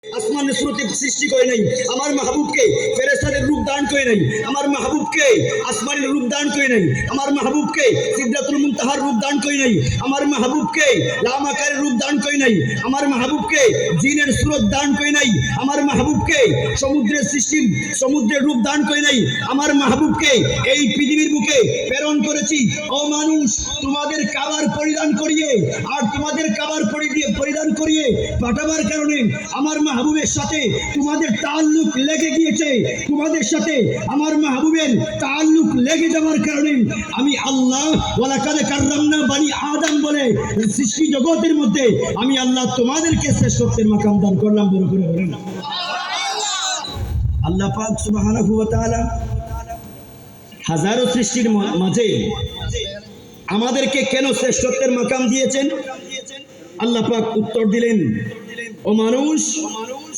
আসমানের স্রোতে সৃষ্টি করে নাই, আমার মাহবুবকে ফেরেশতাদের রূপ দান করে নাই, আমার মাহবুবকে আসমানের রূপ দান করে নাই, আমার মাহবুবকে সিদরাতুল মুনতাহার রূপ দান করে নাই, আমার মাহবুবকে লামাকারের রূপ দান করে নাই, আমার মাহবুবকে জিনের স্রোত দান করে নাই, আমার মাহবুবকে সমুদ্রের সৃষ্টির সমুদ্রের রূপ দান করে নাই, আমার মাহবুবকে এই পৃথিবীর বুকে প্রেরণ করেছি। ও মানুষ, তোমাদের কাবার পরিধান করিয়ে আর তোমাদের কাবার পরিধান করিয়ে পাঠাবার কারণে আমার মাহবুবের সাথে তোমাদের তাআল্লুক লেগে গিয়েছে, তোমাদের সাথে আমার মাহবুবের তাআল্লুক লেগে যাওয়ার কারণে আমি আল্লাহ ওয়ালাকাদ কাররামনা বানি আদম বলে সৃষ্টি জগতের মধ্যে আমি আল্লাহ তোমাদেরকে শ্রেষ্ঠত্বের মাকাম দান করলাম। বড় করে বলেন আল্লাহ পাক সুবহানাহু ওয়া তাআলা হাজারো সৃষ্টির মাঝে আমাদেরকে কেন শ্রেষ্ঠত্বের মাকাম দিয়েছেন? আল্লাহ পাক উত্তর দিলেন, ও মানুষ,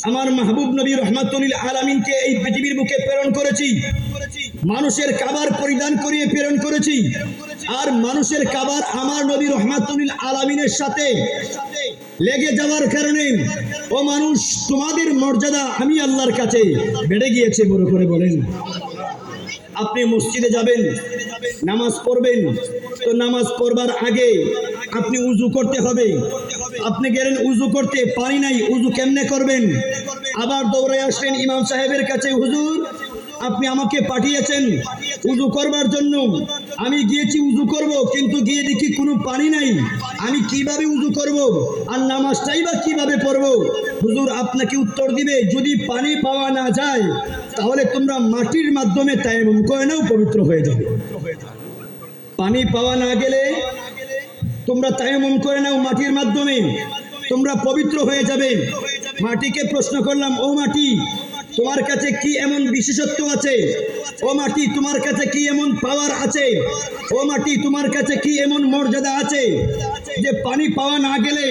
আমার মাহবুব নবী রহমাতুল লিল আলামিনকে এই পৃথিবীর বুকে প্রেরণ করেছি, মানুষের কাবার পরিধান করিয়ে প্রেরণ করেছি, আর মানুষের কাবার আমার নবী রহমাতুল লিল আলামিনের সাথে লেগে যাওয়ার কারণে ও মানুষ, তোমাদের মর্যাদা আমি আল্লাহর কাছে বেড়ে গিয়েছে। বড় করে বলেন। আপনি মসজিদে যাবেন, নামাজ পড়বেন, তো নামাজ পড়বার আগে আপনি উজু করতে হবে। আপনি গেলেন উজু করতে, পানি নাই, উজু কেমনে করবেন? আবার দৌড়ে আসলেন ইমাম সাহেবের কাছে, হুজুর আপনি আমাকে পাঠিয়েছেন উজু করবার জন্য, আমি গিয়েছি উজু করব, কিন্তু গিয়ে দেখি কোনো পানি নাই, আমি কিভাবে উজু করব আর নামাজটাই বা কিভাবে পড়ব? হুজুর আপনাকে উত্তর দিবে, যদি পানি পাওয়া না যায় তাহলে তোমরা মাটির মাধ্যমে তায়াম্মুম করে নাও, পবিত্র হয়ে যাবে। পানি পাওয়া না গেলে তোমরা তায়াম্মুম করে নাও, মাটির মাধ্যমে তোমরা পবিত্র হয়ে যাবে। মাটিকে প্রশ্ন করলাম, ও মাটি তোমার কাছে কি এমন বিশেষত্ব আছে? ও মাটি তোমার কাছে কি এমন পাওয়ার আছে? ও মাটি তোমার কাছে কি এমন মর্যাদা আছে যে পানি পাওয়া না গেলে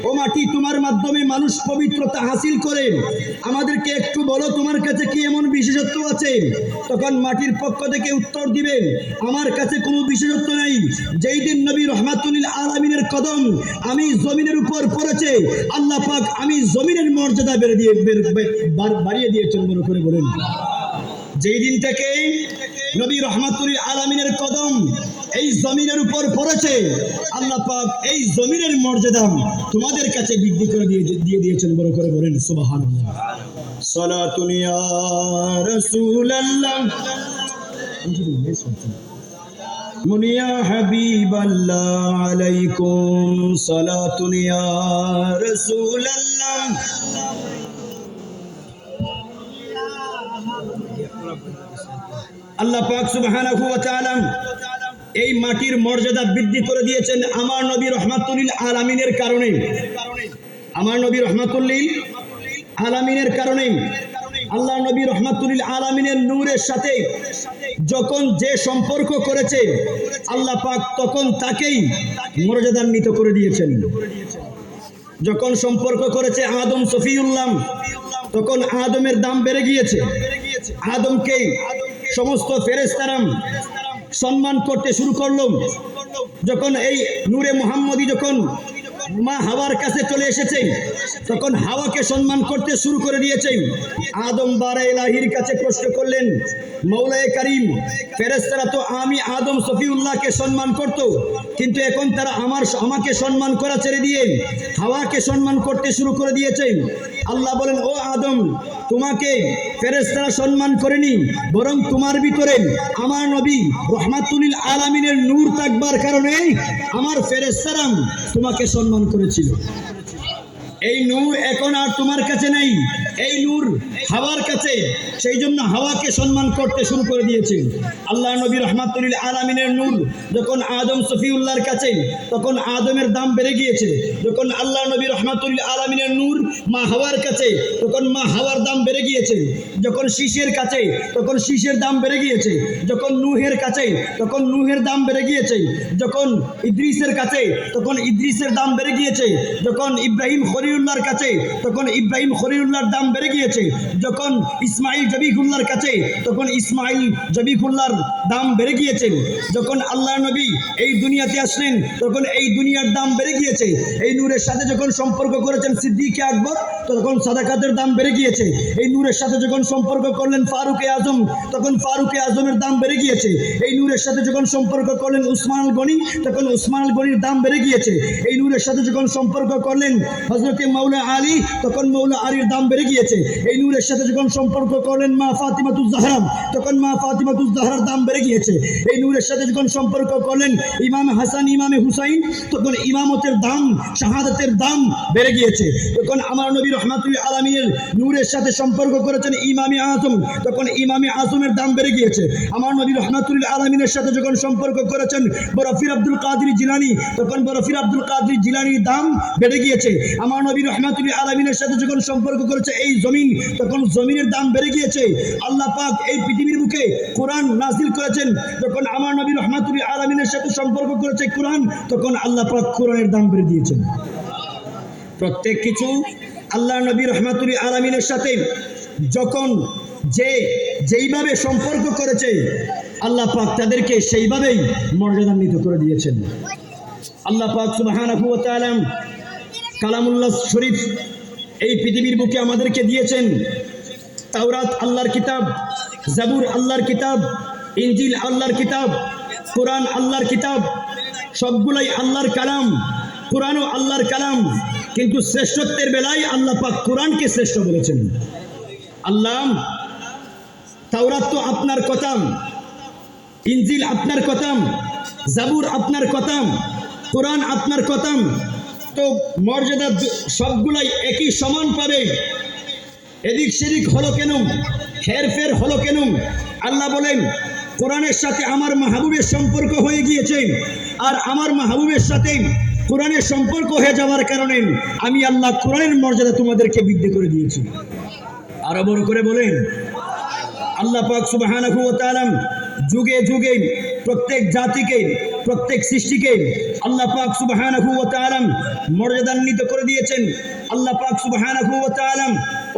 ও মাটি তোমার মাধ্যমে মানুষ পবিত্রতা হাসিল করে? আমাদেরকে একটু বলো তোমার কাছে কি এমন বিশেষত্ব আছে? তখন মাটির পক্ষ থেকে উত্তর দিবেন, আমার কাছে কোনো বিশেষত্ব নেই। যেই দিন নবী রহমাতুল লিল আলামিনের কদম আমি জমিনের উপর পড়েছে, আল্লাহ পাক আমি জমিনের মর্যাদা বাড়িয়ে দিয়েছেন। বড় করে বলেন। যেই দিন থেকে নবী রহমাতুল লিল আলামিনের কদম এই জমিনের উপর পড়েছে, আল্লাহ পাক এই জমিনের মর্যাদা তোমাদের কাছে বৃদ্ধি করে দিয়ে দিয়েছেন। বড় করে বলেন সুবহানাল্লাহ। সালাতুন ইয়া রাসূলুল্লাহ মুনিয়া হাবিবাল্লাহ আলাইকুম সালাতুন ইয়া রাসূলুল্লাহ। আল্লাহ পাক সুবহানাহু ওয়া তাআলা এই মাটির মর্যাদা বৃদ্ধি করে দিয়েছেন আমার নবী রহমাতুল লিল আলামিনের কারণে। আমার নবী রহমাতুল লিল আলামিনের কারণে আল্লাহ নবী রহমাতুল লিল আলামিনের নূরের সাথে যখন যে সম্পর্ক করেছে আল্লাহ পাক তখন তাকেই মর্যাদান্বিত করে দিয়েছেন। যখন সম্পর্ক করেছে আদম সফিউল্লাহ, তখন আদমের দাম বেড়ে গিয়েছে। আদমকে সমস্ত ফেরেশতারা সম্মান করতে শুরু করলো। যখন এই নূরে মুহাম্মদী যখন মা হাওয়ার কাছে চলে এসেছে, তখন হাওয়াকে সম্মান করতে শুরু করে দিয়েছে। আদম বারা ইলাহির কাছে প্রশ্ন করলেন, মৌলায়ে কারীম, ফেরেশতারা তো আমি আদম সফিউল্লাহকে সম্মান করত, কিন্তু এখন তারা আমাকে সম্মান করা ছেড়ে দিয়ে হাওয়াকে সম্মান করতে শুরু করে দিয়েছে। আল্লাহ বলেন, ও আদম, তোমাকে ফেরেশতারা সম্মান করেনি, বরং তোমার ভিতরে আমার নবী রহমাতুল লিল আলামিনের নূর থাকবার কারণে আমার ফেরেশতারা তোমাকে সম্মান করেছিল। এই নূর এখন আর তোমার কাছে নেই, এই নূর হাওয়ার কাছে, সেই জন্য হাওয়াকে সম্মান করতে শুরু করে দিয়েছে। আল্লাহ নবী রহমাতুল লিল আলামিনের নূর যখন আদম সফিউল্লাহর কাছে, তখন আদমের দাম বেড়ে গিয়েছে। যখন আল্লাহ নবী রহমাতুল লিল আলামিনের নূর মা হাওয়ার কাছে, তখন মা হাওয়ার দাম বেড়ে গিয়েছে। যখন শীষের কাছে, তখন শীষের দাম বেড়ে গিয়েছে। যখন নূহের কাছে, তখন নূহের দাম বেড়ে গিয়েছে। যখন ইদ্রিসের কাছে, তখন ইদ্রিসের দাম বেড়ে গিয়েছে। যখন ইব্রাহিম খলিলুল্লাহর কাছে, তখন তখন ইব্রাহিম খলিলুল্লাহর দাম বেড়ে গিয়েছে। যখন ইসমাইল জবিহুল্লাহর কাছে, তখন ইসমাইল জবিহুল্লাহর দাম বেড়ে গিয়েছে। যখন আল্লাহ নবী এই দুনিয়াতে আসলেন, তখন এই দুনিয়ার দাম বেড়ে গিয়েছে। এই নূরের সাথে যখন সম্পর্ক করেছেন সিদ্দিক আকবর, তখন সাদাকাতের দাম বেড়ে গিয়েছে। এই নূরের সাথে যখন সম্পর্ক করলেন ফারুক-এ আজম, তখন ফারুক-এ আজমের দাম বেড়ে গিয়েছে। এই নূরের সাথে যখন সম্পর্ক করলেন উসমান আল গনি, তখন উসমান আল গনির দাম বেড়ে গিয়েছে। এই নূরের সাথে যখন সম্পর্ক করলেন হযরতে মাওলা আলী, তখন মাওলা আলীর দাম বেড়ে গিয়েছে। এই নূরের সাথে যখন সম্পর্ক করলেন মা ফাতিমাতুজ জাহরা, তখন মা ফাতিমাতুজ জাহরার দাম বেড়ে গিয়েছে। এই নূরের সাথে যখন সম্পর্ক করলেন ইমাম হাসান ইমামে হুসাইন, তখন ইমামতের দাম, শাহাদাতের দাম বেড়ে গিয়েছে। তখন আমার নবী রহমাতুল আলামিনের নূরের সাথে সম্পর্ক করেছেন ইমামে আজম, তখন ইমামে আজমের দাম বেড়ে গিয়েছে। আমার নবী রহমাতুল আলামিনের সাথে যখন সম্পর্ক করেছেন বড় পীর আব্দুল কাদের জিলানী, তখন বড় পীর আব্দুল কাদের জিলানীর দাম বেড়ে গিয়েছে। আমার নবী রহমাতুল আলামিনের সাথে যখন সম্পর্ক করেছে এই জমিন, তখন জমিনের দাম বেড়ে গিয়েছে। আল্লাহ পাক এই পৃথিবীর বুকে কোরআন নাজিল করেছেন, যখন আমার নবী রহমাতুল আলামিনের সাথে সম্পর্ক করেছে কোরআন, তখন আল্লাহ পাক কোরআনের দাম বেড়ে দিয়েছেন। প্রত্যেক কিছু আল্লাহ নবী রহমাতুল আলামিনের সাথে যখন যেইভাবে সম্পর্ক করেছে, আল্লাহ পাক তাদেরকে সেইভাবেই মর্যাদান্বিত করে দিয়েছেন। আল্লাহ পাক সুবহানাহু ওয়া তাআলা কালামুল্লাহ শরীফ এই পৃথিবীর বুকে আমাদেরকে দিয়েছেন। তাওরাত আল্লাহর কিতাব, জাবুর আল্লাহর কিতাব, ইনজিল আল্লাহর কিতাব, কোরআন আল্লাহর কিতাব, সবগুলাই আল্লাহর কালাম। কোরআনও আল্লাহর কালাম, কিন্তু শ্রেষ্ঠত্বের বেলায় আল্লাহ পাক কোরআনকে শ্রেষ্ঠ বলেছেন। আল্লাহ তাওরাত তো আপনার কথা, ইনজিল আপনার কথা, জাবুর আপনার কথা, কোরআন আপনার কথা, তো মর্যাদা সবগুলাই একই সমান পাবে। এদিক সেদিক হলো কেন, হেরফের হলো কেন? আল্লাহ বলেন কোরআনের সাথে আমার মাহবুবের সম্পর্ক হয়ে গিয়েছে, আর আমার মাহবুবের সাথে কোরআনের সম্পর্ক হয়ে যাওয়ার কারণে আমি আল্লাহ কোরআনের মর্যাদা তোমাদেরকে বৃদ্ধি করে দিয়েছি। আরো বড় করে বলেন আল্লাহ পাক সুবহানাহু ওয়া তাআলা যুগে যুগে প্রত্যেক জাতিকে, প্রত্যেক সৃষ্টিকে আল্লাহ পাক সুবহানাহু ওয়া তাআলা মর্যাদান্বিত করে দিয়েছেন। আল্লাহ পাক সুবহানাহু ওয়া তাআলা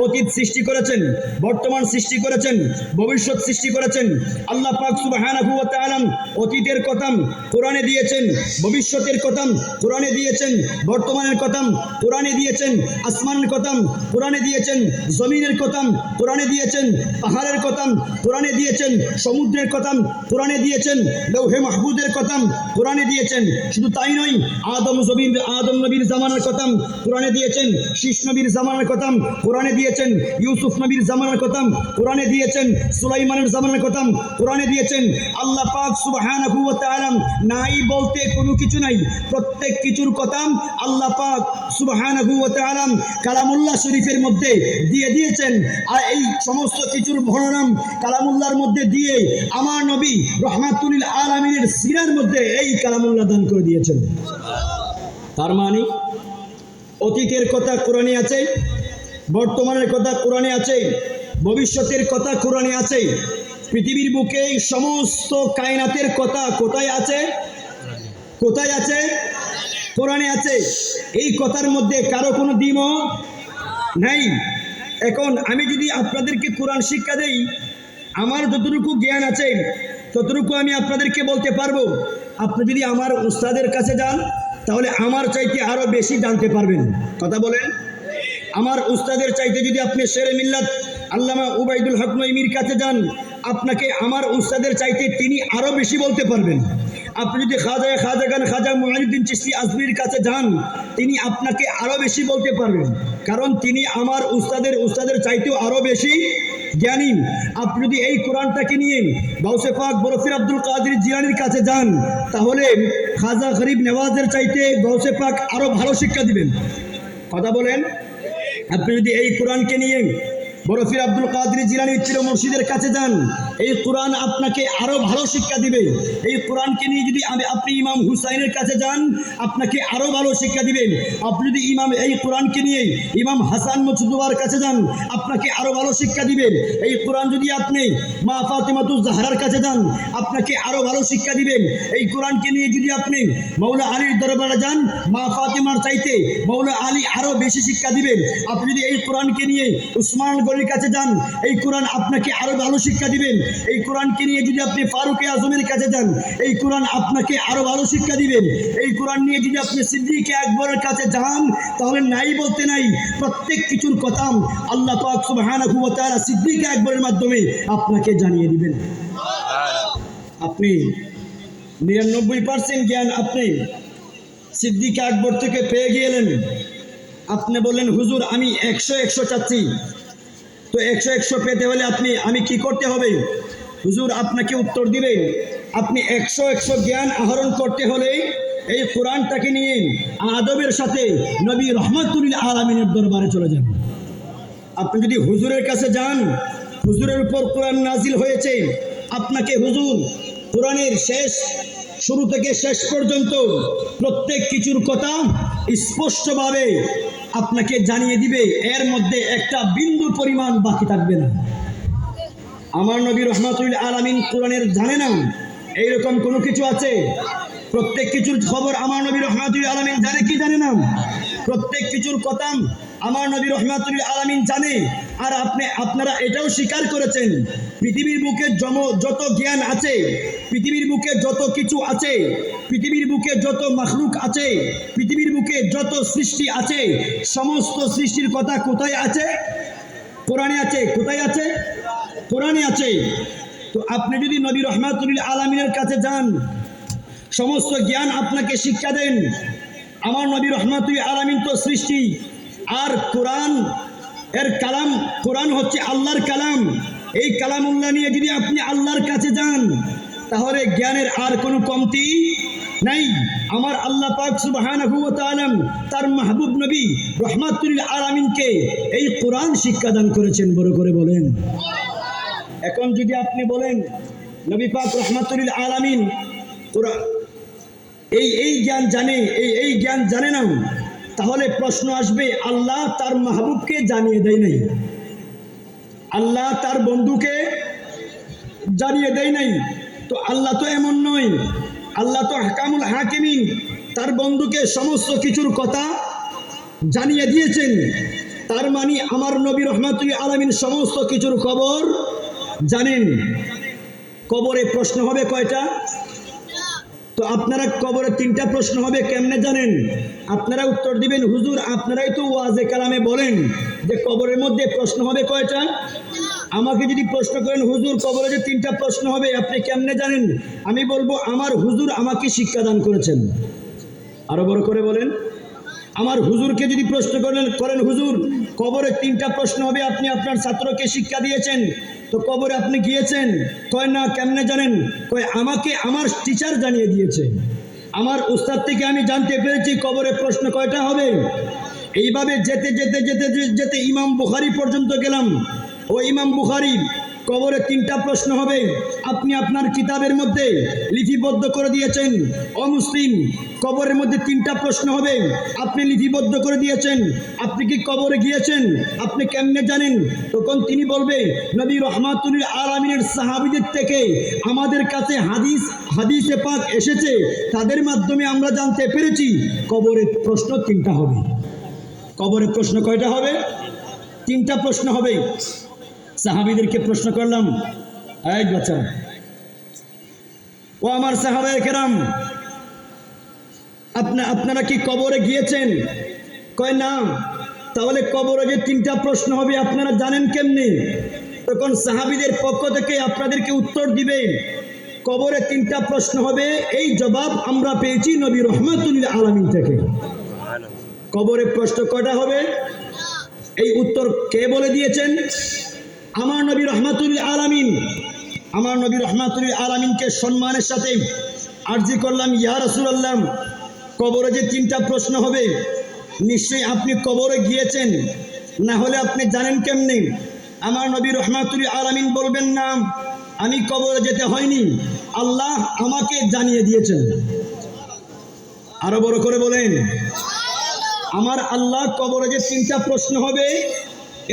অতীত সৃষ্টি করেছেন, বর্তমান সৃষ্টি করেছেন, ভবিষ্যৎ সৃষ্টি করেছেন। আল্লাহ পাক সুবহানাহু ওয়া তাআলা অতীতের কথা কোরআনে দিয়েছেন, ভবিষ্যতের কথা কোরআনে দিয়েছেন, বর্তমানের কথা কোরআনে দিয়েছেন, আসমানের কথা কোরআনে দিয়েছেন, জমিনের কথা কোরআনে দিয়েছেন, পাহাড়ের কথা কোরআনে দিয়েছেন, সমুদ্রের কথা কোরআনে দিয়েছেন, লৌহে মাহফুজের কথা কোরআনে দিয়েছেন। শুধু তাই নয়, আদম নবীর জামানার কথা কোরআনে দিয়েছেন, শীষ নবীর জামানার কথা কোরআনে দিয়েছেন, ইউসুফ নবীর জামানার কথা কোরআনে দিয়েছেন, সুলাইমানের জামানার কথা কোরআনে দিয়েছেন। আল্লাহ পাক সুবহানাহু ওয়া তাআলা নাই বলতে কোনো কিছু নাই, প্রত্যেক কিছুর কথা আল্লাহ পাক সুবহানাহু ওয়া তাআলা কালামুল্লাহ শরীফের মধ্যে দিয়ে দিয়েছেন। আর এই সমস্ত কিছুর বর্ণনা কালামুল্লাহর মধ্যে দিয়ে আমার নবী রহমাতুল আলামিনের সিরার মধ্যে এই কালামুল্লাহ দান করে দিয়েছেন। তার মানে অতীতের কথা কোরআনে আছে, বর্তমানের কথা কোরআনে আছে, ভবিষ্যতের কথা কোরআনে আছে। পৃথিবীর বুকে সমস্ত কায়নাতের কথা কোথায় আছে? কোথায় আছে? কোরআনে আছে। এই কথার মধ্যে কারো কোনো দ্বিমত নাই। এখন আমি যদি আপনাদেরকে কোরআন শিক্ষা দেই, আমার যতটুকু জ্ঞান আছে ততটুকু আমি আপনাদেরকে বলতে পারবো। আপনি যদি আমার উস্তাদের কাছে যান, তাহলে আমার চাইতে আরো বেশি জানতে পারবেন। কথা বলেন। আমার উস্তাদের চাইতে যদি আপনি শেরে মিল্লাত আল্লামা উবাইদুল হক নঈমীর কাছে যান, আপনাকে আমার উস্তাদের চাইতে তিনি আরো বেশি বলতে পারবেন। আপনি যদি খাজা মুঈনুদ্দিন চিশতি আজমির কাছে যান, তিনি আপনাকে আরো বেশি বলতে পারবেন, কারণ তিনি আমার উস্তাদের চাইতেও আরো বেশি জ্ঞানী। আপনি যদি এই কোরআনটাকে নিয়ে গাউসে পাক বড় পীর আব্দুল কাদের জিলানীর কাছে যান, তাহলে খাজা গরিব নওয়াজের চাইতে গাউসে পাক আরো ভালো শিক্ষা দিবেন। কথা বলেন। আপনি যদি এই কোরআনকে নিয়ে বড় পীর আব্দুল কাদের জিলানী পীর মুর্শিদের কাছে যান, এই কোরআন আপনাকে আরো ভালো শিক্ষা দিবে। এই কোরআনকে নিয়ে যদি আপনি ইমাম হুসাইনের কাছে যান, আপনাকে আরো ভালো শিক্ষা দিবেন। আপনি যদি এই কোরআনকে নিয়ে ইমাম হাসান মুজতবার কাছে যান, আপনাকে আরো ভালো শিক্ষা দিবেন। এই কোরআন যদি আপনি মা ফাতেমাতুজ জাহরার কাছে যান, আপনাকে আরো ভালো শিক্ষা দিবেন। এই কোরআনকে নিয়ে যদি আপনি মাওলা আলীর দরবারে যান, মা ফাতেমার চাইতে মাওলা আলী আরো বেশি শিক্ষা দিবেন। আপনি যদি এই কোরআনকে নিয়ে উসমান গনির কাছে যান, এই কোরআন আপনাকে আরো ভালো শিক্ষা দিবেন। এই কোরআনকে নিয়ে যদি আপনি ফারুকে আজমের কাছে যান, এই কোরআন আপনাকে আরো ভালো শিক্ষা দিবেন। এই কোরআন নিয়ে যদি আপনি সিদ্দিক আকবরের কাছে যান, তাহলে নাই বলতে নাই, প্রত্যেক কিছুর কথা আল্লাহ পাক সুবহানাহু ওয়া তাআলা সিদ্দিক আকবরের মাধ্যমে আপনাকে জানিয়ে দিবেন। আপনি 99% জ্ঞান আপনি সিদ্দিক আকবর থেকে পেয়ে গেলেন। আপনি বললেন হুজুর আমি 100 চাচ্ছি, তো 100 পেতে হলে আমি কি করতে হবে? হুজুর আপনাকে উত্তর দিবেন, আপনি 100 জ্ঞান আহরণ করতে হলে এই কোরআনটাকে নিয়ে আদবের সাথে নবী রহমাতুল আলামিনের দরবারে চলে যান। আপনি যদি হুজুরের কাছে যান, হুজুরের উপর কোরআন নাজিল হয়েছে, আপনাকে হুজুর কোরআনের শুরু থেকে শেষ পর্যন্ত প্রত্যেক কিছুর কথা স্পষ্টভাবে আপনাকে জানিয়ে দিবে, এর মধ্যে একটা বিন্দু পরিমাণ বাকি থাকবে না। আমার নবী রহমাতুল আলামিন কোরআনের জানে না এইরকম কোনো কিছু আছে? প্রত্যেক কিছুর খবর আমার নবী রহমাতুল আলামিন জানে কি জানে না? প্রত্যেক কিছুর কথা আমার নবী রহমাতুল আলামিন জানে। আর আপনারা এটাও স্বীকার করেছেন, পৃথিবীর বুকে যত জ্ঞান আছে, পৃথিবীর বুকে যত কিছু আছে, পৃথিবীর বুকে যত মাখলুক আছে, পৃথিবীর বুকে যত সৃষ্টি আছে, সমস্ত সৃষ্টির কথা কোথায় আছে? কোরআনে আছে। কোথায় আছে? কোরআনে আছে। তো আপনি যদি নবী রহমাতুল আলামিনের কাছে যান, সমস্ত জ্ঞান আপনাকে শিক্ষা দেন। আমার নবী রহমাতুল আলামিন তো সৃষ্টি, আর কোরআন এর কালাম, কোরআন হচ্ছে আল্লাহর কালাম। এই কালামুল্লাহ নিয়ে যদি আপনি আল্লাহর কাছে যান, তাহলে জ্ঞানের আর কোনো কমতি নাই। আমার আল্লাহ পাক সুবহানাহু ওয়া তাআলা তার মাহবুব নবী রহমাতুল আলামিনকে এই কোরআন শিক্ষা দান করেছেন। বড় করে বলেন। এখন যদি আপনি বলেন নবী পাক রহমাতুল আলামিন এই জ্ঞান জানে, এই জ্ঞান জানে না, তাহলে প্রশ্ন আসবে আল্লাহ তার মাহবুবকে জানিয়ে দেয় নাই, আল্লাহ তার বন্ধুকে জানিয়ে দেয় নাই। তো আল্লাহ তো এমন নয়, আল্লাহ তো হাকামুল হাকিমিন, তার বন্ধুকে সমস্ত কিছুর কথা জানিয়ে দিয়েছেন। তার মানে আমার নবী রহমাতুল আলামিন সমস্ত কিছুর খবর জানেন। কবরে প্রশ্ন হবে কয়টা? তো আপনারা কবরে 3টা প্রশ্ন হবে, কেমনে জানেন? আপনারা উত্তর দিবেন হুজুর আপনারাই তো ওয়াজে কালামে বলেন যে কবরের মধ্যে প্রশ্ন হবে কয়টা। আমাকে যদি প্রশ্ন করেন হুজুর কবরে যে 3টা প্রশ্ন হবে, আপনি কেমনে জানেন? আমি বলবো আমার হুজুর আমাকে শিক্ষা দান করেছেন। আরো বড় করে বলেন। আমার হুজুরকে যদি প্রশ্ন করেন হুজুর কবরে 3টা প্রশ্ন হবে, আপনি আপনার ছাত্রকে শিক্ষা দিয়েছেন, তো কবরে আপনি গিয়েছেন? কয় না। কেমনে জানেন? কয় আমাকে আমার টিচার জানিয়ে দিয়েছে, আমার উস্তাদ থেকে আমি জানতে পেরেছি কবরে প্রশ্ন কয়টা হবে। এইভাবে যেতে যেতে যেতে যেতে ইমাম বুখারী পর্যন্ত গেলাম। ও ইমাম বুখারী কবরে 3টা প্রশ্ন হবে, আপনি আপনার কিতাবের মধ্যে লিপিবদ্ধ করে দিয়েছেন। ও মুসলিম কবরের মধ্যে 3টা প্রশ্ন হবে, আপনি লিপিবদ্ধ করে দিয়েছেন, আপনি কি কবরে গিয়েছেন? আপনি কেমনে জানেন? তখন তিনি বলবে নবী রহমাতুল আলামিনের সাহাবীদের থেকে আমাদের কাছে হাদিসে পাক এসেছে, তাদের মাধ্যমে আমরা জানতে পেরেছি কবরের প্রশ্ন 3টা হবে। কবরের প্রশ্ন কয়টা হবে? 3টা প্রশ্ন হবে। সাহাবীদেরকে প্রশ্ন করলাম, এই বাচ্চা ও আমার সাহাবায়ে কেরাম, আপনারা কি কবরে গিয়েছেন? কয় না। তাহলে কবরে যে 3টা প্রশ্ন হবে আপনারা জানেন কেমনে? তখন সাহাবীদের পক্ষ থেকে আপনাদেরকে উত্তর দিবে কবরে 3টা প্রশ্ন হবে, এই জবাব আমরা পেয়েছি নবী রহমাতুল আলামিন থেকে। কবরে প্রশ্ন কয়টা হবে এই উত্তর কে বলে দিয়েছেন? আমার নবী রহমাতুল আলামিন। আমার নবী রহমাতুল আলামিনকে সম্মানের সাথে আরজি করলাম, ইয়া রাসূলুল্লাহ কবরে যে 3টা প্রশ্ন হবে, নিশ্চয়ই আপনি কবরে গিয়েছেন, না হলে আপনি জানেন কেমনে? আমার নবী রহমাতুল আলামিন বলবেন না আমি কবরে যেতে হয়নি, আল্লাহ আমাকে জানিয়ে দিয়েছেন। আরো বড় করে বলেন, আমার আল্লাহ কবরে যে 3টা প্রশ্ন হবে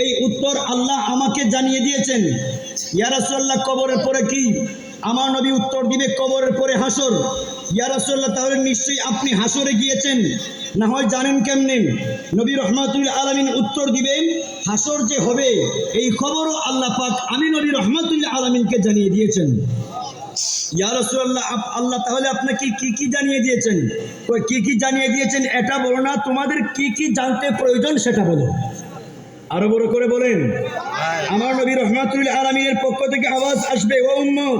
এই উত্তর আল্লাহ আমাকে জানিয়ে দিয়েছেন। ইয়া রাসূলুল্লাহ কবরের পরে কি? আমার নবী উত্তর দিবে কবরের পরে হাসর। ইয়া রাসূলুল্লাহ তাহলে নিশ্চয়ই আপনি হাসরে গিয়েছেন, না হয় জানেন কেমনে? নবী রহমাতুল আলামিন উত্তর দিবেন হাসর যে হবে এই খবরও আল্লাহ পাক আমি নবী রহমাতুল আলামিনকে জানিয়ে দিয়েছেন। ইয়া রাসূলুল্লাহ আল্লাহ তাহলে আপনাকে কি কি জানিয়ে দিয়েছেন? ওই কি কি জানিয়ে দিয়েছেন এটা বলো না, তোমাদের কি কি জানতে প্রয়োজন সেটা বলো। আরো বড় করে বলেন। আমার নবী রহমাতুল আলামিনের পক্ষ থেকে আওয়াজ আসবে, ও উম্মত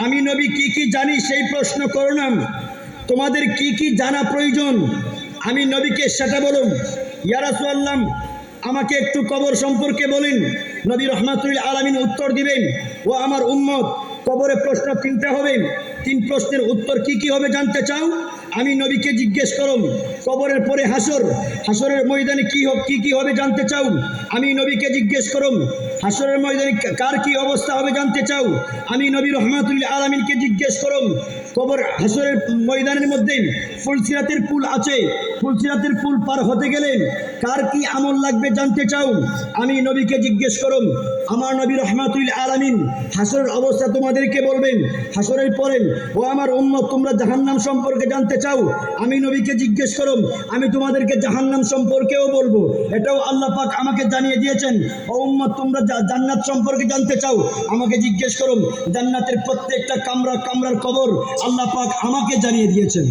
আমি নবী কি কি জানি সেই প্রশ্ন করো না, তোমাদের কি কি জানা প্রয়োজন আমি নবীকে সেটা বলুন। ইয়া রাসূলুল্লাহ আমাকে একটু কবর সম্পর্কে বলেন। নবী রহমাতুল আলামিন উত্তর দিবেন, ও আমার উম্মত কবরে প্রশ্ন 3টা হবে, 3 প্রশ্নের উত্তর কি কি হবে জানতে চাও? আমি নবীকে জিজ্ঞেস করুন। কবরের পরে হাসর, হাসরের ময়দানে কি কি হবে জানতে চাও? আমি নবীকে জিজ্ঞেস করুন। হাসরের ময়দানে কার কি অবস্থা হবে জানতে চাও? আমি নবী রহমাতুল আলামিনকে জিজ্ঞেস করুন। কবর হাসরের ময়দানের মধ্যে ফুলসিরাতের পুল আছে, ফুলসিরাতের পুল পার হতে গেলে কার কি আমল লাগবে জানতে চাও? আমি নবীকে জিজ্ঞেস করুন। আমার নবী রহমাতুল আলামিন হাসরের অবস্থা তোমাদেরকে বলবেন। হাসরের পরে, ও আমার উম্মত তোমরা জাহান্নাম সম্পর্কে জানতে চাও? আমি নবীকে জিজ্ঞেস করুন। আমি তোমাদেরকে জাহান্নাম সম্পর্কেও বলবো, এটাও আল্লাহ পাক আমাকে জানিয়ে দিয়েছেন। ও উম্মত তোমরা জান্নাত সম্পর্কে জানতে চাও? আমাকে জিজ্ঞেস করুন। জান্নাতের প্রত্যেকটা কামরার খবর আল্লাহ পাক আমাকে জানিয়ে দিয়েছেন।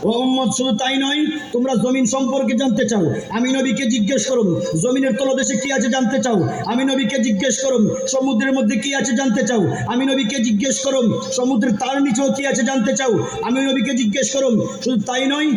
ও উম্মত শুধু তাই নয়, তোমরা জমিন সম্পর্কে জানতে চাও? আমি নবীকে জিজ্ঞেস করুন। জমিনের তলদেশে কি আছে জানতে চাও? আমি নবীকে জিজ্ঞেস করুন। সমুদ্রের মধ্যে কি আছে জানতে চাও? আমি নবীকে জিজ্ঞেস করুন। সমুদ্রের তার নিচেও কি আছে জানতে চাও? আমি নবীকে জিজ্ঞেস করুন। শুধু তাই নয়,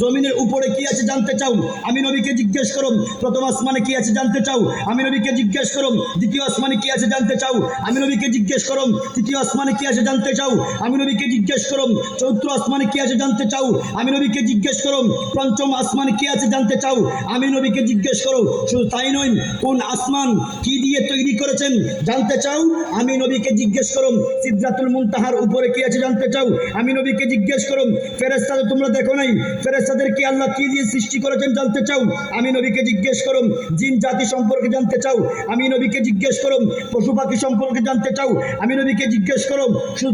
জমিনের উপরে কি আছে জানতে চাও? আমি নবীকে জিজ্ঞেস করুন। প্রথম আসমানে কি আছে জানতে চাও? আমি নবীকে জিজ্ঞেস করুন। দ্বিতীয় আসমানে কি আছে জানতে চাও? আমি নবীকে জিজ্ঞেস করুন। তৃতীয় আসমানে কি আছে জানতে চাও? আমি নবীকে জিজ্ঞেস করুন। চতুর্থ আসমানে কি আছে জানতে চাও? আমি নবীকে জিজ্ঞেস করুন। পঞ্চম আসমানে কি আছে জানতে চাও? আমি নবীকে জিজ্ঞেস করো। শুধু তাই নয়, কোন আসমান কি দিয়ে তৈরি করেছেন জানতে চাও? আমি নবীকে জিজ্ঞেস করুন। সিদরাতুল মুনতাহার উপরে কি আছে জানতে চাও? আমি নবীকে জিজ্ঞেস করুন। ফেরেশতাদের তোমরা দেখো নাই, ফেরেশতাদেরকে আল্লাহ কি দিয়ে সৃষ্টি করেছেন জানতে চাও? আমি নবীকে জিজ্ঞেস করুন। জিন জাতি সম্পর্কে জানতে চাও? আমি নবীকে জিজ্ঞেস করুন। পশু পাখি সম্পর্কে জানতে চাও? আমি নবীকে জিজ্ঞেস করুন। শুধু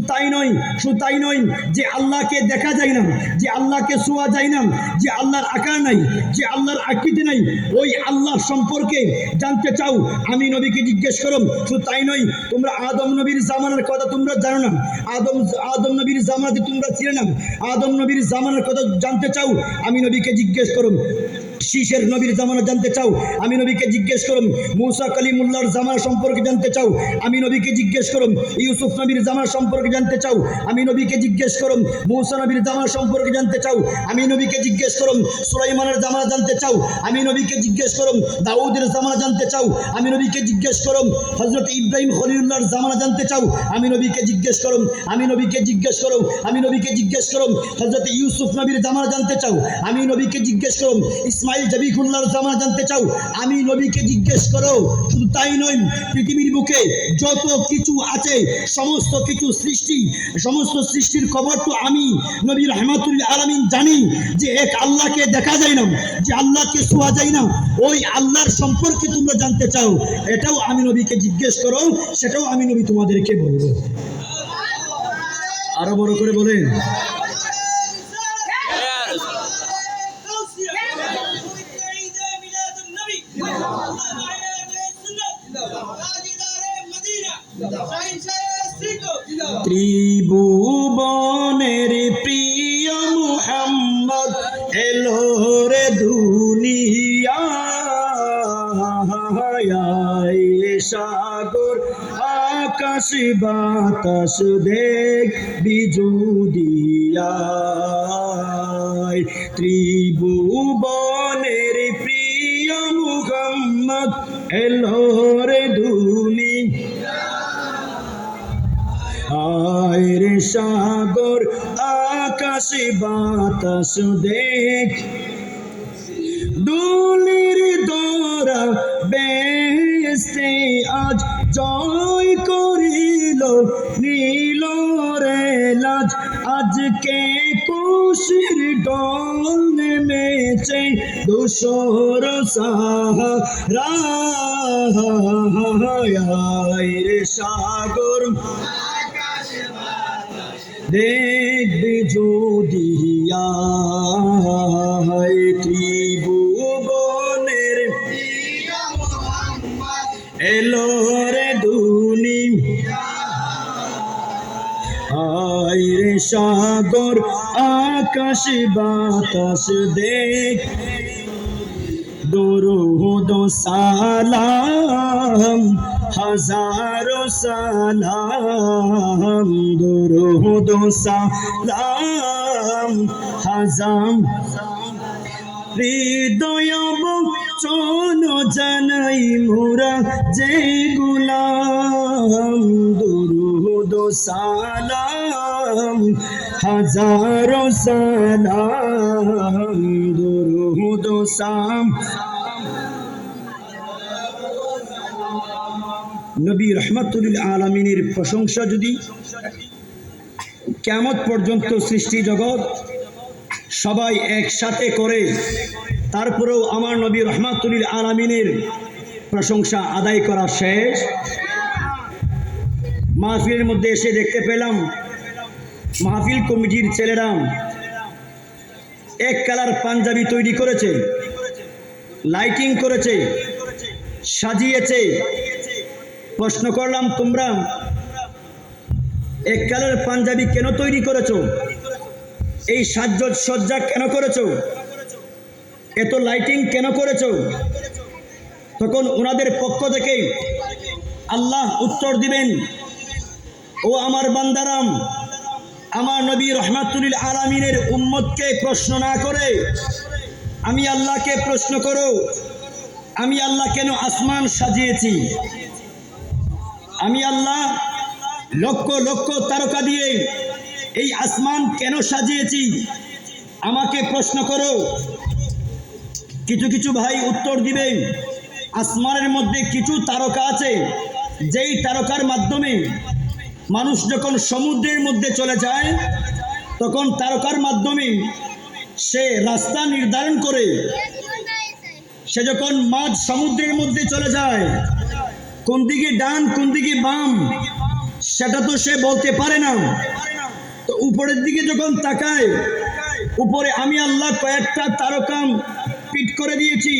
তাই নয়, যে আল্লাহকে দেখা যায় না, যে আল্লাহকে ছোঁয়া যায় না, যে আল্লাহর আকার নাই, যে আল্লাহর আকৃতি নাই, ওই আল্লাহ সম্পর্কে জানতে চাও? আমি নবীকে জিজ্ঞেস করুন। শুধু তাই নয়, তোমরা আদম নবীর জামানার কথা তোমরা জানো না, আদম নবীর জামানাতে তোমরা ছিলে না, আদম নবীর জামানার কথা জানতে চাও? আমি নবীকে জিজ্ঞেস করুন। শীষের নবীর জামানা জানতে চাও? আমি নবীকে জিজ্ঞেস করুন। মুসা কালিমুল্লাহর জামানা সম্পর্কে জানতে চাও? আমি নবীকে জিজ্ঞেস করুন। ইউসুফ নবীর জামানা সম্পর্কে জানতে চাও? আমি নবীকে জিজ্ঞেস করুন। মুসা নবীর জামানা সম্পর্কে জানতে চাও? আমি নবীকে জিজ্ঞেস করুন। সুলাইমানের জামানা জানতে চাও? আমি নবীকে জিজ্ঞেস করুন। দাউদের জামানা জানতে চাও? আমি নবীকে জিজ্ঞেস করুন। হযরত ইব্রাহিম খলিলুল্লাহর জামানা জানতে চাও? আমি নবীকে জিজ্ঞেস করুন। আমি নবীকে জিজ্ঞেস করুন। আমি নবীকে জিজ্ঞেস করুন। হযরত ইউসুফ নবীর জামানা জানতে চাও? আমি নবীকে জিজ্ঞেস করুন। ইসমাইল জবিহুল্লাহর জামানা জানতে চাও? আমি নবীকে জিজ্ঞেস করো। শুধু তাই নয়, পৃথিবীর বুকে যত কিছু আছে সমস্ত কিছু সৃষ্টি, সমস্ত সৃষ্টির খবর তো আমি নবী রহমাতুল আলামিন জানি। যে এক আল্লাহকে দেখা যায় না, যে আল্লাহকে ছোঁয়া যায় না, ওই আল্লাহর সম্পর্কে তোমরা জানতে চাও? এটাও আমি নবীকে জিজ্ঞেস করো, সেটাও আমি নবী তোমাদেরকে বলবো। আরো বড় করে বলেন। ত্রিভুবনের প্রিয় মুহাম্মদ এলো রে দুনিয়ায়, সাগর আকাশ বাতাস দেখ বিজুদিয়ায়। ত্রিভুবনের প্রিয় মুহাম্মদ এলো রে দুনিয়ায়, রে সাগর আকাশ বাতাস দেখ, দুলির দোরা বেশ আজ জয় করিল নীল রে লাজ আজকে খুশির ডল নেমেছে দোসর সাহারা রে সাগর দেখবে যদি ত্রিভুবনের এলো রে দুনি আয় রে সাগর আকাশ বাতাস দেখ দরুদ সালাম হাজারো সালাম দরুদ সালাম হাজার হৃদয় বচন জানাই মোরা যে গুলাম দরুদ সালাম হাজারো সালাম দরুদ সালাম নবী রহমাতুল আলামিনের প্রশংসা যদি কিয়ামত পর্যন্ত সৃষ্টি জগৎ সবাই একসাথে করে তারপরেও আমার নবী রহমাতুল আলামিনের প্রশংসা আদায় করা শেষ। মাহফিলের মধ্যে এসে দেখতে পেলাম মাহফিল কমিটির ছেলেরা এক কালার পাঞ্জাবি তৈরি করেছে, লাইটিং করেছে, সাজিয়েছে। প্রশ্ন করলাম, তোমরা এক কালার পাঞ্জাবি কেন তৈরি করেছো? এই সাজসজ্জা কেন করেছো? এত লাইটিং কেন করেছো? তখন ওনাদের পক্ষ থেকে আল্লাহ উত্তর দিবেন, ও আমার বান্দারাম, আমার নবী রহমাতুল আলামিনের উম্মতকে প্রশ্ন না করে আমি আল্লাহকে প্রশ্ন করো, আমি আল্লাহ কেন আসমান সাজিয়েছি? আমি আল্লাহ লক্ষ লক্ষ তারকা দিয়ে এই আসমান কেন সাজিয়েছি? আমাকে প্রশ্ন করো। কিছু কিছু ভাই উত্তর দিবে, আসমানের মধ্যে কিছু তারকা আছে, যেই তারকার মাধ্যমে মানুষ যখন সমুদ্রের মধ্যে চলে যায় তখন তারকার মাধ্যমে সে রাস্তা নির্ধারণ করে। সে যখন মাঝ সমুদ্রের মধ্যে চলে যায়, কোন দিকে ডান কোন দিকে বাম সেটা তো সে বলতে পারে না। তো উপরের দিকে যখন তাকায়, উপরে আমি আল্লাহ কয়েকটা তারকা ফিট করে দিয়েছি।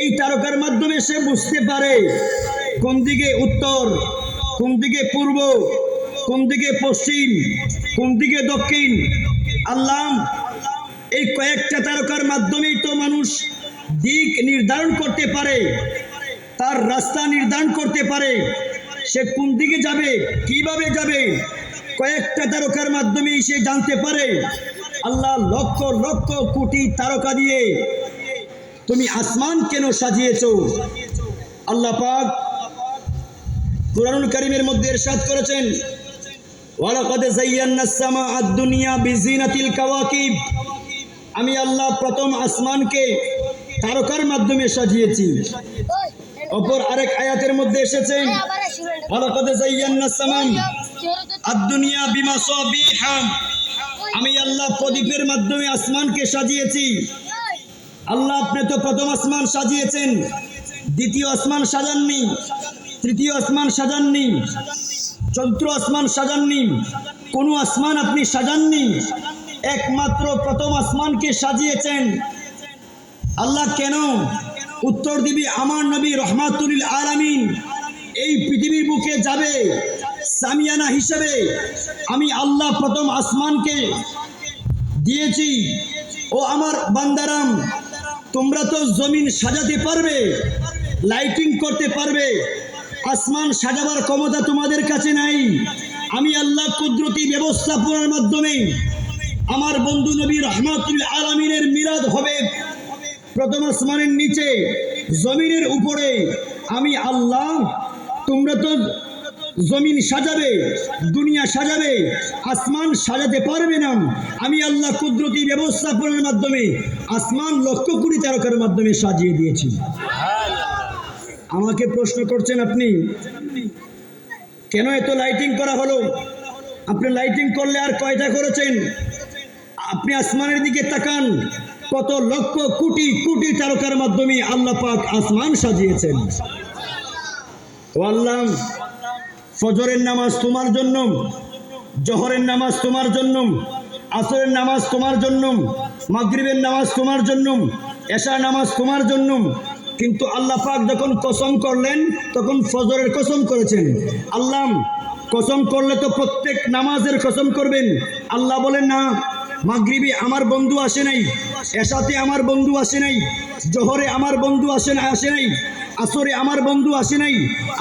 এই তারকার মাধ্যমে সে বুঝতে পারে কোন দিকে উত্তর, কোন দিকে পূর্ব, কোন দিকে পশ্চিম, কোন দিকে দক্ষিণ। আল্লাহ এই কয়েকটা তারকার মাধ্যমেই তো মানুষ দিক নির্ধারণ করতে পারে, তার রাস্তা নির্ধারণ করতে পারে, সে কোন দিকে যাবে, কিভাবে যাবে, কয়েকটা তারকার মাধ্যমেই সে জানতে পারে। আল্লাহ লক্ষ লক্ষ কোটি তারকা দিয়ে তুমি আসমান কেন সাজিয়েছো? আল্লাহ পাক কুরআনুল কারীমের মধ্যে ইরশাদ করেছেন, ওয়ালাকাদ যায়্যানাস সামাআদ দুনিয়া বিজিনাতিল কাওয়াকিব। আমি আল্লাহ প্রথম আসমানকে তারকার মাধ্যমে সাজিয়েছি। অপর আরেক আয়াতের মধ্যে এসেছে, ওয়ালাকাদ যায়্যানাস সামাআদ দুনিয়া বিমাসাবিহা। আমি আল্লাহ প্রদীপের মাধ্যমে আসমানকে সাজিয়েছি। আল্লাহ আপনি তো প্রথম আসমান সাজিয়েছেন, দ্বিতীয় আসমান সাজাননি, তৃতীয় আসমান সাজাননি, চতুর্থ আসমান সাজাননি, কোনো আসমান আপনি সাজাননি, একমাত্র প্রথম আসমানকে সাজিয়েছেন। আল্লাহ কেন? উত্তর দিবি, আমার নবী রহমাতুল আলামিন এই পৃথিবীর বুকে যাবে সামিয়ানা হিসেবে। আমি আল্লাহ প্রথম আসমানকে দিয়েছি। ও আমার বান্দারাম, তোমরা তো জমিন সাজাতে পারবে, লাইটিং করতে পারবে, আসমান সাজাবার ক্ষমতা তোমাদের কাছে নাই। আমি আল্লাহ কুদরতি ব্যবস্থাপনার মাধ্যমে আমার বন্ধু নবী রহমাতুল আলামিনের মিলাদ হবে প্রথম আসমানের নিচে, জমিনের উপরে। আমি আল্লাহ, তোমরা তো জমিন সাজাবে, দুনিয়া সাজাবে, আসমান সাজাতে পারবে না। আমি আল্লাহ কুদরতি ব্যবস্থাপনার মাধ্যমে আসমান লক্ষ কোটি তারকার মাধ্যমে সাজিয়ে দিয়েছি। আমাকে প্রশ্ন করছেন আপনি কেন এত লাইটিং করা হলো? আপনি লাইটিং করলে আর কয়টা করেছেন? আপনি আসমানের দিকে তাকান, কত লক্ষ কোটি কোটি তারকার মাধ্যমে আল্লাহ পাক আসমান সাজিয়েছেন। ও আল্লাহ, ফজরের নামাজ তোমার জন্য, জোহরের নামাজ তোমার জন্য, আসরের নামাজ তোমার জন্য, মাগরিবের নামাজ তোমার জন্য, এশার নামাজ তোমার জন্য। কিন্তু আল্লাহ পাক যখন কসম করলেন তখন ফজরের কসম করেছেন। আল্লাহ কসম করলে তো প্রত্যেক নামাজের কসম করবেন। আল্লাহ বলেন না, মাগরিবে আমার বন্ধু আসে নাই, এশাতে আমার বন্ধু আসে নাই, জোহরে আমার বন্ধু আসে নাই, আসরে আমার বন্ধু আসে নাই,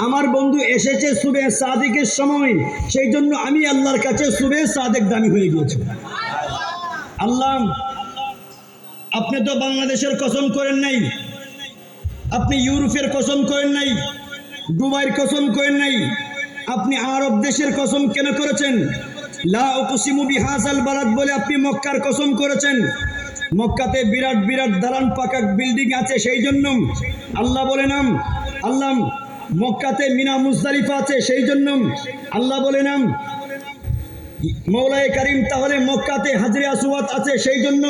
আমার বন্ধু এসেছে সুবে সাদেকের সময়, সেই জন্য আমি আল্লাহর কাছে সুবে সাদেক দামি হয়ে গিয়েছি। আল্লাহ, আপনি তো বাংলাদেশের কসম করেন নাই, আপনি ইউরোপের কসম করেন নাই, দুবাইয়ের কসম করেন নাই, আপনি আরব দেশের কসম কেন করেছেন? লা উকসিমু বিহাযাল বালাদ বলে আপনি মক্কার কসম করেছেন। মক্কাতে বিরাট বিরাট দালান পাকা বিল্ডিং আছে, সেই জন্য আল্লাহ বলে নাম। আল্লাহ, মক্কাতে মিনা মুজদালিফা আছে, সেই জন্য আল্লাহ বলে নাম। মৌলায়ে কারিম তাহলে মক্কাতে হাজরে আসওয়াদ আছে, সেই জন্য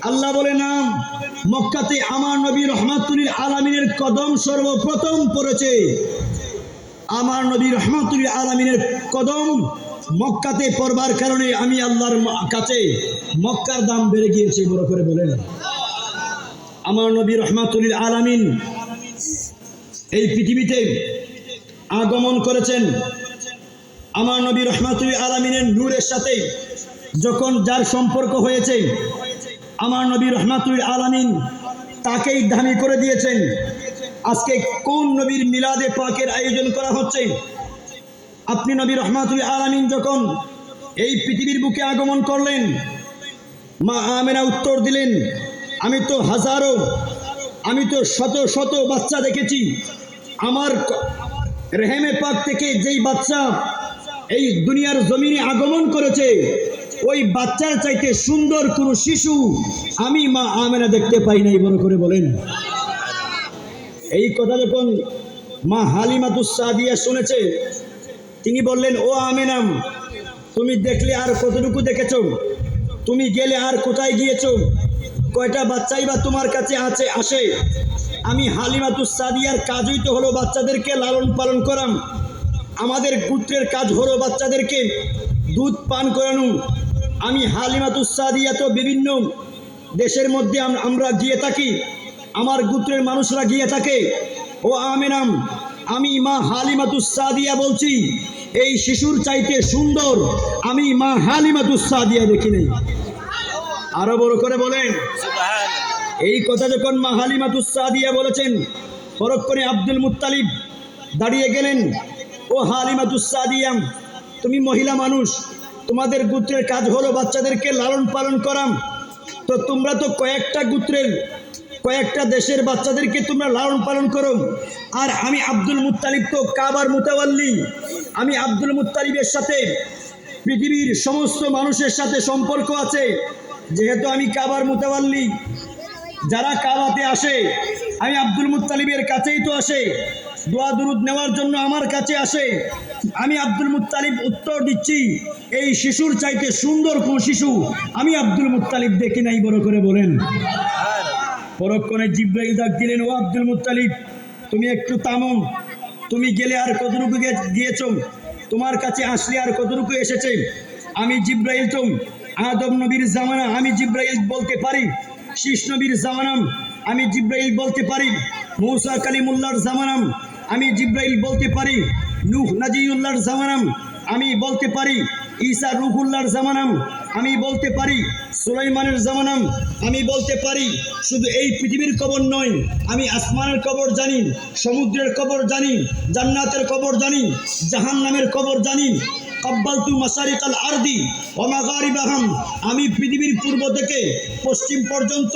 আল্লাহ বলে নাম। মক্কাতে আমার নবী রহমাতুল আলামিনের কদম সর্বপ্রথম পড়েছে। আমার নবী রহমাতুল আলামিনের কদম মক্কাতে পড়বার কারণে আমি আল্লাহর কাছে মক্কার দাম বেড়ে গিয়েছে। বড় করে বলেন, আমার নবী রহমাতুল আলামিন এই পৃথিবীতে আগমন করেছেন। আমার নবী রহমাতুল আলামিনের নূরের সাথে যখন যার সম্পর্ক হয়েছে, আমার নবী রহমাতুল আলামিন তাকেই দামি করে দিয়েছেন। আজকে কোন নবীর মিলাদে পাকের আয়োজন করা হচ্ছে? আপনি নবী রহমাতুল আলামিন যখন এই পৃথিবীর বুকে আগমন করলেন, মা আমেনা উত্তর দিলেন, আমি তো হাজারো, আমি তো শত শত বাচ্চা দেখেছি। আমার রেহেমে পাক থেকে যেই বাচ্চা এই দুনিয়ার জমিনে আগমন করেছে, ওই বাচ্চার চাইতে সুন্দর কোনো শিশু আমি মা আমেনা দেখতে পাই নাই। বড় করে বলেন। এই কথা যখন মা হালিমাতুস সাদিয়া শুনেছে, তিনি বললেন, ও আমেনাম, তুমি দেখলে আর কতটুকু দেখেছো? তুমি গেলে আর কোথায় গিয়েছো? কয়টা বাচ্চাই বা তোমার কাছে আসে? আমি হালিমাতুস সাদিয়ার কাজই তো হলো বাচ্চাদেরকে লালন পালন করাম। আমাদের গোত্রের কাজ হলো বাচ্চাদেরকে দুধ পান করানো। আমি হালিমাতুস সাদিয়া তো বিভিন্ন দেশের মধ্যে আমরা গিয়ে থাকি, আমার গোত্রের মানুষরা গিয়ে থাকে। ও আমেনাম, আমি মা হালিমাতুস সাদিয়া বলছি, এই শিশুর চাইতে সুন্দর আমি মা হালিমাতুস সাদিয়া দেখি নাই। আরো বড় করে বলেন। এই কথা যখন মা হালিমাতুস সাদিয়া বলেছেন, পরক্ষণে আব্দুল মুত্তালিব দাঁড়িয়ে গেলেন। ও হালিমাতুস সাদিয়া, তুমি মহিলা মানুষ, তোমাদের গোত্রের কাজ হলো বাচ্চাদেরকে লালন পালন করাম। তো তোমরা তো কয়েকটা গোত্রের কয়েকটা দেশের বাচ্চাদেরকে তোমরা লালন পালন করো, আর আমি আব্দুল মুত্তালিব তো কাবার মুতাওয়াল্লি। আমি আব্দুল মুত্তালিবের সাথে পৃথিবীর সমস্ত মানুষের সাথে সম্পর্ক আছে। যেহেতু আমি কাবার মুতাওয়াল্লি, যারা কাবাতে আসে আমি আব্দুল মুত্তালিবের কাছেই তো আসে, দোয়া দুরুদ নেওয়ার জন্য আমার কাছে আসে। আমি আব্দুল মুত্তালিব উত্তর দিচ্ছি, এই শিশুর চাইতে সুন্দর কোন শিশু আমি আব্দুল মুত্তালিব দেখি নাই। বড় করে বলেন। পরক্ষণে জিব্রাইল ডাক দিলেন, ও আব্দুল মুত্তালিব, তুমি একটু থামো। তুমি গেলে আর কতটুকু গিয়েছ? তোমার কাছে আসলে আর কতটুকু এসেছে? আমি জিব্রাইল তো আদম নবীর জামানা আমি জিব্রাইল বলতে পারি, শীষ নবীর জামানাম আমি জিব্রাইল বলতে পারি, মূসা কালিমুল্লাহর জামানাম আমি জিব্রাইল বলতে পারি, নূহ নাজিউল্লাহর জামানাম আমি বলতে পারি, ঈসা রূহুল্লাহর জামানাম আমি বলতে পারি, সুলাইমানের জামানাম আমি বলতে পারি। শুধু এই পৃথিবীর কবর নয়, আমি আসমানের কবর জানি, সমুদ্রের কবর জানি, জান্নাতের কবর জানি, জাহান্নামের কবর জানি। কব্বালতু মাশারিকাল আরদি ওয়া মাগারিবাহাম, আমি পৃথিবীর পূর্ব থেকে পশ্চিম পর্যন্ত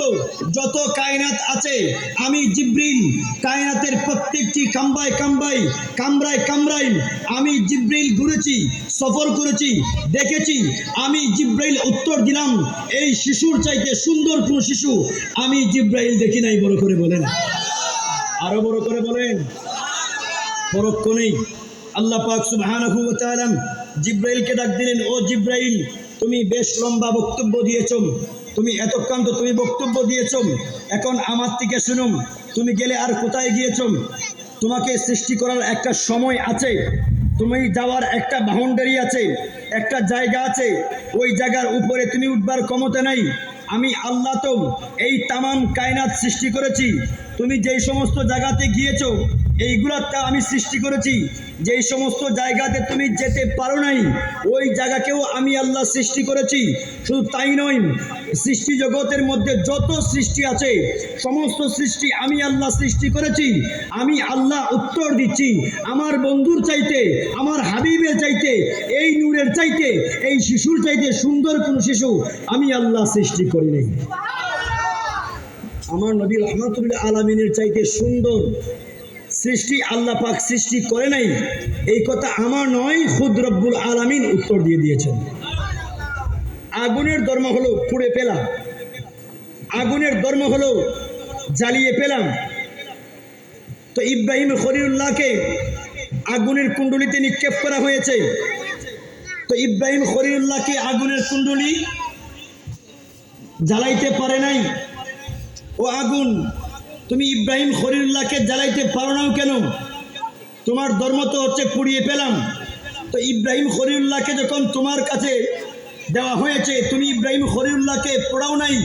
যত কায়নাত আছে আমি জিব্রিল কায়নাতের প্রত্যেকটি কামরায় কামরায় আমি জিব্রিল ঘুরেছি, সফর করেছি, দেখেছি। আমি জিব্রাইল উত্তর দিলাম, এই শিশুর চাইতে সুন্দর কোন শিশু আমি জিব্রাইল দেখি নাই। বড় করে বলেন। আরো বড় করে বলেন। পরক্ষণেই আল্লাহ পাক সুবহানাহু ওয়া তাআলা জিব্রাইলকে ডাক দিলেন, ও জিব্রাইল, তুমি বেশ লম্বা বক্তব্য দিয়েছ, তুমি এতক্ষণ তো তুমি বক্তব্য দিয়েছ, এখন আমার থেকে শুনুন, তুমি গেলে আর কোথায় গিয়েছ? তোমাকে সৃষ্টি করার একটা সময় আছে, তুমি যাওয়ার একটা বাউন্ডারি আছে, একটা জায়গা আছে, ওই জায়গার উপরে তুমি উঠবার ক্ষমতা নাই। আমি আল্লাহ তো এই তামাম কায়নাত সৃষ্টি করেছি, তুমি যেই সমস্ত জায়গাতে গিয়েছো এইগুলোটা আমি সৃষ্টি করেছি, যেই সমস্ত জায়গাতে তুমি যেতে পারো নাই ওই জায়গাকেও আমি আল্লাহ সৃষ্টি করেছি। শুধু তাই নয়, সৃষ্টি জগতের মধ্যে যত সৃষ্টি আছে সমস্ত সৃষ্টি আমি আল্লাহ সৃষ্টি করেছি। আমি আল্লাহ উত্তর দিচ্ছি, আমার বন্ধুর চাইতে, আমার হাবিবের চাইতে, এই নূরের চাইতে, এই শিশুর চাইতে সুন্দর কোন শিশু আমি আল্লাহ সৃষ্টি করি নাই। আমার নবী রাহমাতুল আলামিনের চাইতে সুন্দর সৃষ্টি আল্লাহ পাক সৃষ্টি করে নাই। এই কথা আমার নয়, খুদ রব্বুল আলামিন উত্তর দিয়ে দিয়েছেন। আগুনের ধর্ম হলো পুড়ে পেলাম, আগুনের ধর্ম হলো জ্বালিয়ে পেলাম। তো ইব্রাহিম খলিলুল্লাহকে আগুনের কুণ্ডলিতে নিক্ষেপ করা হয়েছে। তো ইব্রাহিম খলিলুল্লাহকে আগুনের কুণ্ডলি জ্বালাইতে পারে নাই। ও আগুন, তুমি ইব্রাহিম খলিলুল্লাহকে জ্বালাইতে পারো না কেন? তোমার ধর্ম তো হচ্ছে পুড়িয়ে পেলাম। তো ইব্রাহিম খলিলুল্লাহকে যখন তোমার কাছে দেওয়া হয়েছে, তুমি ইব্রাহিম খলিলুল্লাহকে পোড়াও নাই,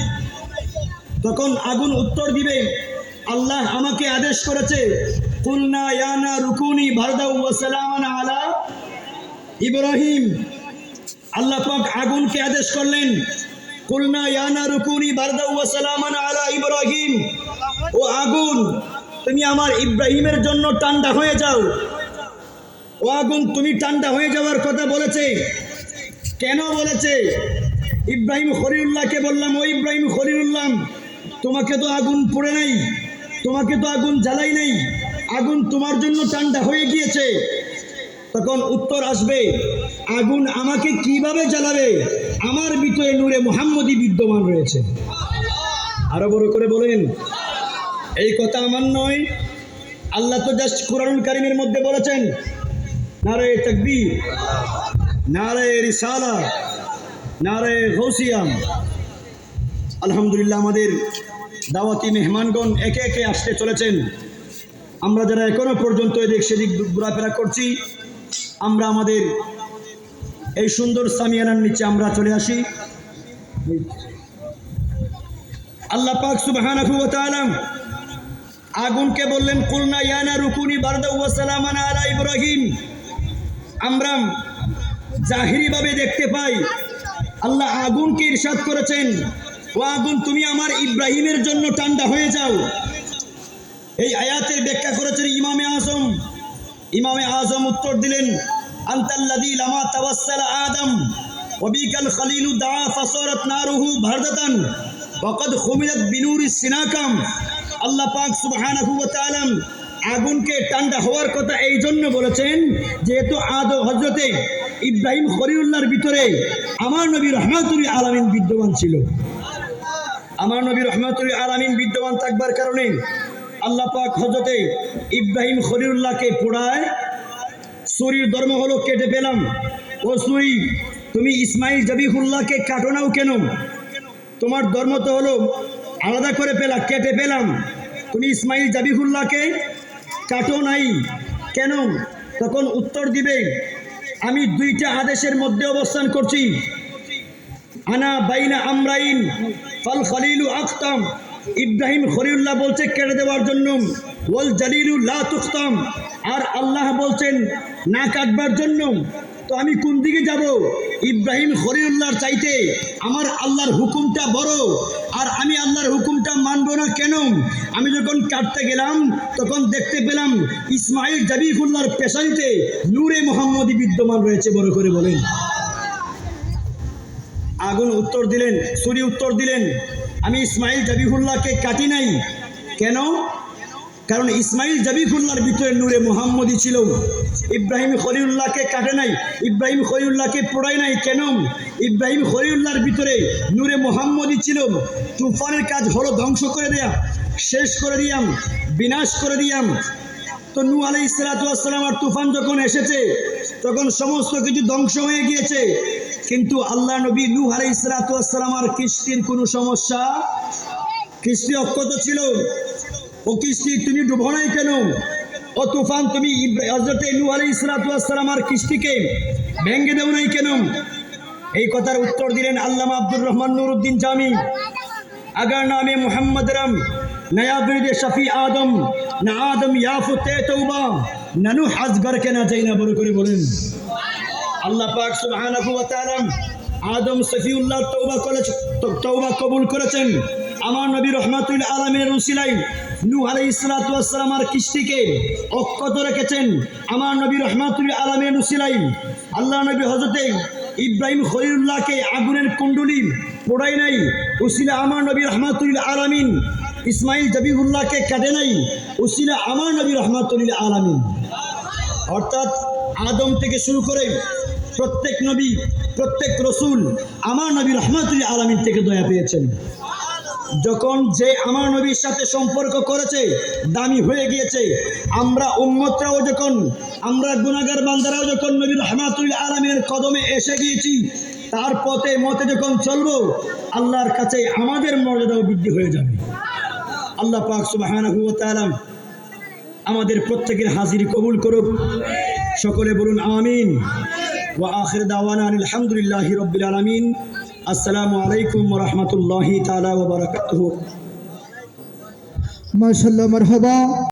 তখন আগুন উত্তর দিবে, আল্লাহ আমাকে আদেশ করেছে, কুলনা ইয়া নারু কুনি বারদাও ওয়া সালামান আলা ইব্রাহিম। আল্লাহ পাক আগুনকে আদেশ করলেন, কুলনা ইয়া নারু কুনি বারদাও ওয়া সালামান আলা ইব্রাহিম, ও আগুন তুমি আমার ইব্রাহিমের জন্য ঠান্ডা হয়ে যাও। ও আগুন তুমি ঠান্ডা হয়ে যাওয়ার কথা বলেছে, কেন বলেছে? ইব্রাহিম খলিলুল্লাহকে বললাম, ও ইব্রাহিম খলিলুল্লাহ, তোমাকে তো আগুন পড়ে নাই, তোমাকে তো আগুন জ্বালাই নাই, আগুন তোমার জন্য ঠান্ডা হয়ে গিয়েছে। তখন উত্তর আসবে, আগুন আমাকে কিভাবে জ্বালাবে? আমার ভিতরে নূরে মুহাম্মদী বিদ্যমান রয়েছে। আরো বড় করে বলেন। এই কথা আমার নয়, আল্লাহ তো জাস্ট কুরআনুল কারীমের মধ্যে বলেছেন, নারে তাকবীর, নারে রিসালা, নারে গৌসিয়া। আলহামদুলিল্লাহ, আমাদের দাওয়াতি মেহমানগণ একে একে আসতে চলেছেন। আমরা যারা এখনো পর্যন্ত এদিক সেদিক ঘোরাফেরা করছি, আমরা আমাদের এই সুন্দর সামিয়ানার নিচে আমরা চলে আসি। আল্লাহ পাক সুবহানাহু ওয়া তাআলা আগুনকে বললেন, কুলনা ইয়া নারু কুনি বারদাও ওয়া সালামান আলা ইব্রাহিম। আমরা জাহিরি ভাবে দেখতে পাই আল্লাহ আগুনকে ইরশাদ করেছেন, ও আগুন তুমি আমার ইব্রাহিমের জন্য ঠান্ডা হয়ে যাও। এই আয়াতের ব্যাখ্যা করেছেন ইমামে আজম। ইমামে আজম উত্তর দিলেন, আনতাল্লাযী লামা তাওয়াসসালা আদম ওয়া বিকাল খলিলু দা ফাসারাত নারুহু বারদাতান ওয়া ক্বাদ খুমিলাত বিনুরিস সিনাকাম। আল্লাহ পাক সুবহানাহু ওয়া তাআলা আগুনকে ঠান্ডা হওয়ার কথা এই জন্য বলেছেন, যেহেতু হযরতে ইব্রাহিম খলিলুল্লাহর ভিতরে আমার নবী রাহমাতুল আলামিন বিদ্যমান ছিল। আমার নবী রাহমাতুল আলামিন বিদ্যমান থাকবার কারণে আল্লাহ পাক হযরতে ইব্রাহিম খলিলুল্লাহকে পোড়ায়। ছুরির ধর্ম হলো কেটে পেলাম। ও ছুরি, তুমি ইসমাইল জবিহুল্লাহকে কাটো নাও কেন? তোমার ধর্ম তো হলো আলাদা করে পেলা, কেটে পেলাম। তুমি ইসমাইল জবিহুল্লাহকে কাটো নাই কেন? তখন উত্তর দিবে, আমি দুইটা আদেশের মধ্যে অবস্থান করছি। আনা বাইনা আমরাইন ফাল খলিলু আখতাম। ইব্রাহিম খলিলুল্লাহ বলছে কেটে দেওয়ার জন্য, ওয়াল জালিলু লা তুখতাম, আর আল্লাহ বলছেন না কাটবার জন্য। তো আমি কোন দিকে যাব? ইব্রাহিম খলিলুল্লাহর চাইতে আমার আল্লাহর হুকুমটা বড়, আর আমি আল্লাহর হুকুমটা মানব না কেন? আমি যখন কাটতে গেলাম তখন দেখতে পেলাম ইসমাইল জবিহুল্লাহর পেশানিতে নূরে মুহাম্মদী বিদ্যমান রয়েছে। বড় করে বলেন। আগুন উত্তর দিলেন, ছুরি উত্তর দিলেন, আমি ইসমাইল জবিহুল্লাহকে কাটি নাই কেন? কারণ ইসমাইল জবিহুল্লাহর ভিতরে নূরে মুহাম্মদী ছিল। ইব্রাহিম খলিলুল্লাহকে কাটে নাই, ইব্রাহিম খলিলুল্লাহকে পোড়ায় নাই কেন? ইব্রাহিম খলিলুল্লাহর ভিতরে নূরে মুহাম্মদী ছিল। তুফানের কাজ হলো ধ্বংস করে দেয়া, শেষ করে দিয়াম, বিনাশ করে দিয়াম। তো নূহ আলাইহিস সালাতু ওয়াস সালাম আর তুফান যখন এসেছে তখন সমস্ত কিছু ধ্বংস হয়ে গিয়েছে, কিন্তু আল্লাহ নবী নূহ আলাইহিস সালাতু ওয়াস সালাম আর কিস্তির কোনো সমস্যা, কিস্তি অক্ষত ছিল। ও কিস্তি তুমি ডুবো নাই কেন? ও তুফান তুমি হযরত নূহ আলাইহিস সালাতু ওয়াস সালাম আর কিস্তিকে ভেঙে দেও নাই কেন? এই কথার উত্তর দিলেন আল্লামা আব্দুর রহমান নুরুদ্দিন জামি। अगर नाम मोहम्मद रम नया बिरद शफी आदम न आदम याफते तौबा ननु हजगर के ना जाइना बड़ করে বলেন। আল্লাহ পাক সুবহানাহু ওয়া তাআলা আদম সফিউল্লাহ তওবা কবুল করেছেন। আমার নবী রহমাতুল আলামিনের উসিলায় নূহ আলাইহিস সালাতু ওয়াস সালাম আর কিস্তিকে অক্ষত রেখেছেন। আমার নবী রহমাতুল আলামিনের উসিলায় আল্লাহ নবী হযরতে ইব্রাহিম খলিলুল্লাহকে আগুনের কুণ্ডলী পোড়াই নাই, উসিলা আমার নবী রহমাতুল আলামিন ইসমাইল জবিহুল্লাহকে কাটে নাই, উসিলা আমার নবী রহমাতুল আলামিন। অর্থাৎ আদম থেকে শুরু করে প্রত্যেক নবী, প্রত্যেক রসুল আমার নবী রহমাতুল আলামিন থেকে দয়া পেয়েছেন। যখন যে আমার নবীর সাথে সম্পর্ক করেছে দামি হয়ে গিয়েছে, আমরা উম্মতরাও যখন, আমরা গুনাহগার বান্দারাও যখন নবী রহমাতুল আলামিনের কদমে এসে গিয়েছি, তার পথে মতে যখন চলবো, আল্লাহর কাছে আমাদের মর্যাদাও বৃদ্ধি হয়ে যাবে। আল্লাহ পাক সুবহানাহু ওয়া তাআলা আমাদের প্রত্যেকের হাজিরি কবুল করুক। সকলে বলুন আমিন। ওয়া আখির দাওয়ানা আলহামদুলিল্লাহি রাব্বিল আলামিন। আসসালামু আলাইকুম ওয়া রাহমাতুল্লাহি তাআলা ওয়া বারাকাতুহু। মাশাআল্লাহ, মারহাবা।